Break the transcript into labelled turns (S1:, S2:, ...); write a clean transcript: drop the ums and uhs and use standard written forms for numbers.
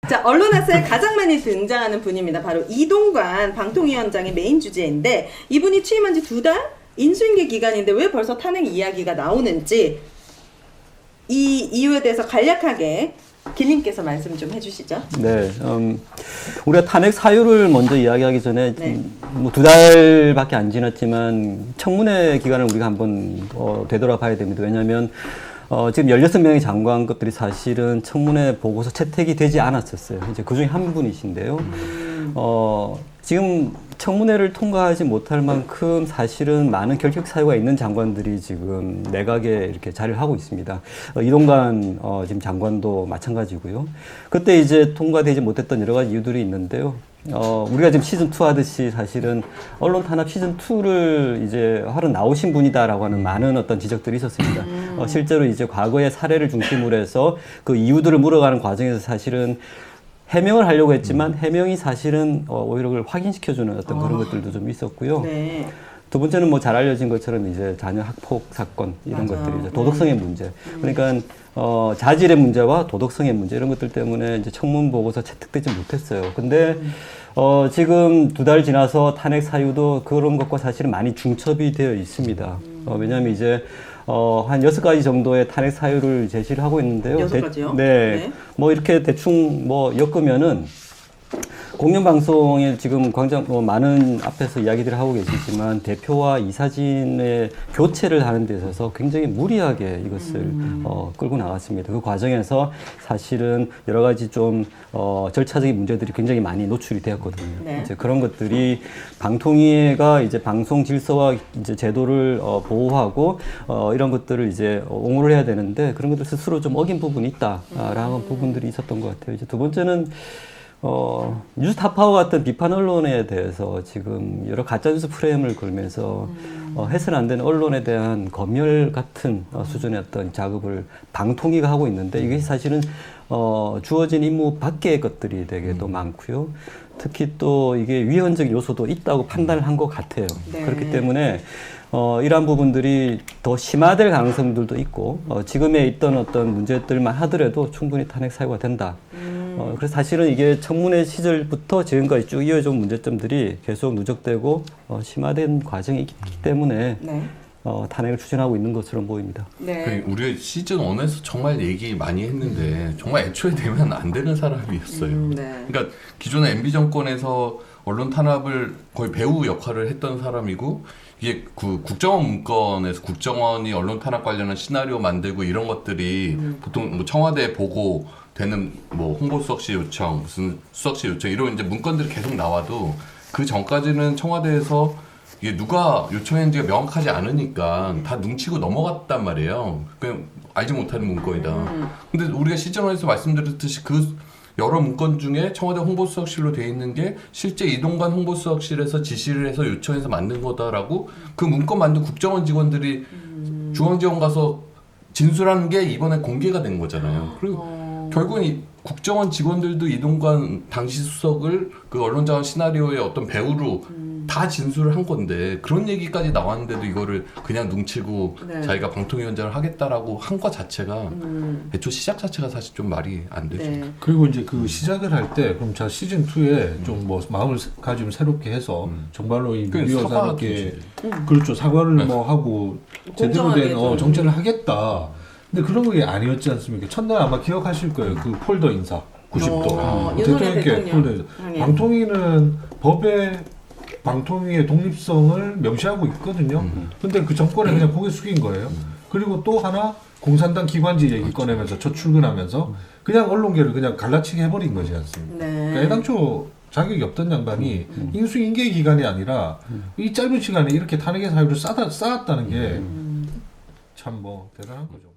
S1: 자, 언론화사에 가장 많이 등장하는 분입니다. 바로 이동관 방통위원장의 메인 주제인데 이분이 취임한 지 2달? 인수인계 기간인데 왜 벌써 탄핵 이야기가 나오는지 이 이유에 대해서 간략하게 길님께서 말씀 좀 해주시죠.
S2: 네, 우리가 탄핵 사유를 먼저 이야기하기 전에
S1: 네.
S2: 뭐 2달밖에 안 지났지만 청문회 기간을 우리가 한번 되돌아봐야 됩니다. 왜냐하면 지금 16명의 장관급들이 사실은 청문회 보고서 채택이 되지 않았었어요. 이제 그 중에 한 분이신데요. 지금 청문회를 통과하지 못할 만큼 사실은 많은 결격 사유가 있는 장관들이 지금 내각에 이렇게 자리를 하고 있습니다. 이동관 지금 장관도 마찬가지고요. 그때 이제 통과되지 못했던 여러 가지 이유들이 있는데요. 우리가 지금 시즌2 하듯이 사실은 언론 탄압 시즌2를 이제 하러 나오신 분이다라고 하는 많은 어떤 지적들이 있었습니다. 실제로 이제 과거의 사례를 중심으로 해서 그 이유들을 물어가는 과정에서 사실은 해명을 하려고 했지만 해명이 사실은 오히려 그걸 확인시켜주는 어떤 그런 것들도 좀 있었고요.
S1: 네.
S2: 두 번째는 뭐 잘 알려진 것처럼 이제 자녀 학폭 사건 이런
S1: 맞아요.
S2: 것들이죠. 도덕성의 문제. 그러니까 자질의 문제와 도덕성의 문제 이런 것들 때문에 이제 청문 보고서 채택되지 못했어요. 근데 지금 2달 지나서 탄핵 사유도 그런 것과 사실은 많이 중첩이 되어 있습니다. 왜냐하면 이제 한 6가지 정도의 탄핵 사유를 제시를 하고 있는데요.
S1: 6가지요?
S2: 네.
S1: 네.
S2: 뭐 이렇게 대충 뭐 엮으면은 공영방송에 지금 많은 앞에서 이야기들을 하고 계시지만 대표와 이사진의 교체를 하는 데 있어서 굉장히 무리하게 이것을 끌고 나갔습니다. 그 과정에서 사실은 여러 가지 좀 절차적인 문제들이 굉장히 많이 노출이 되었거든요.
S1: 네.
S2: 이제 그런 것들이 방통위가 이제 방송 질서와 이제 제도를 보호하고 이런 것들을 이제 옹호를 해야 되는데 그런 것들 스스로 좀 어긴 부분이 있다라는 부분들이 있었던 것 같아요. 이제 두 번째는 뉴스타파와 같은 비판 언론에 대해서 지금 여러 가짜뉴스 프레임을 걸면서 해서는 안 되는 언론에 대한 검열 같은 수준의 어떤 작업을 방통위가 하고 있는데 이게 사실은 주어진 임무 밖의 것들이 되게 또 많고요. 특히 또 이게 위헌적 요소도 있다고 판단을 한 것 같아요.
S1: 네.
S2: 그렇기 때문에 이러한 부분들이 더 심화될 가능성들도 있고 지금에 있던 어떤 문제들만 하더라도 충분히 탄핵 사유가 된다. 그래서 사실은 이게 청문회 시절부터 지금까지 쭉 이어져 온 문제점들이 계속 누적되고 심화된 과정이 있기 때문에
S1: 네.
S2: 탄핵을 추진하고 있는 것으로 보입니다.
S1: 네.
S3: 우리가 시즌 1에서 정말 얘기 많이 했는데 정말 애초에 되면 안 되는 사람이었어요.
S1: 네.
S3: 그러니까 기존의 MB 정권에서 언론 탄압을 거의 배우 역할을 했던 사람이고 이게 그 국정원 문건에서 국정원이 언론 탄압 관련한 시나리오 만들고 이런 것들이 보통 뭐 청와대에 보고 되는 뭐 홍보수석실 요청, 무슨 수석실 요청 이런 이제 문건들이 계속 나와도 그 전까지는 청와대에서 이게 누가 요청했는지가 명확하지 않으니까 다 눈치고 넘어갔단 말이에요. 그냥 알지 못하는 문건이다. 근데 우리가 시즌1에서 말씀드렸듯이 그 여러 문건 중에 청와대 홍보수석실로 돼 있는 게 실제 이동관 홍보수석실에서 지시를 해서 요청해서 만든 거다라고 그 문건 만든 국정원 직원들이 중앙지원 가서 진술한 게 이번에 공개가 된 거잖아요. 그리고 결국은 이 국정원 직원들도 이동관 당시 수석을 그 언론자원 시나리오의 어떤 배우로 다 진술을 한 건데 그런 얘기까지 나왔는데도 이거를 그냥 눈치고
S1: 네.
S3: 자기가 방통위원장을 하겠다라고 한 것 자체가 애초 시작 자체가 사실 좀 말이 안 되죠.
S1: 네.
S4: 그리고 이제 그 시작을 할 때 그럼 자 시즌 2에 좀 뭐 마음을 가지면 새롭게 해서 정말로 이 미디어사롭게 그렇죠 사과를 뭐 하고 제대로 된
S1: 공정하게
S4: 정책을 하겠다. 근데 그런 게 아니었지 않습니까? 첫날 아마 기억하실 거예요. 그 폴더 인사 90도
S1: 윤석열
S4: 대통령께 폴더 인사.
S1: 네.
S4: 방통위는 법의 방통위의 독립성을 명시하고 있거든요. 근데 그 정권에 그냥 고개 숙인 거예요. 그리고 또 하나 공산당 기관지 얘기 꺼내면서 첫 출근하면서 그냥 언론계를 그냥 갈라치게 해버린 거지 않습니까?
S1: 네.
S4: 그러니까 애당초 자격이 없던 양반이 인수인계 기간이 아니라 이 짧은 시간에 이렇게 탄핵의 사유를 쌓았다는 게 참 뭐 대단한 거죠.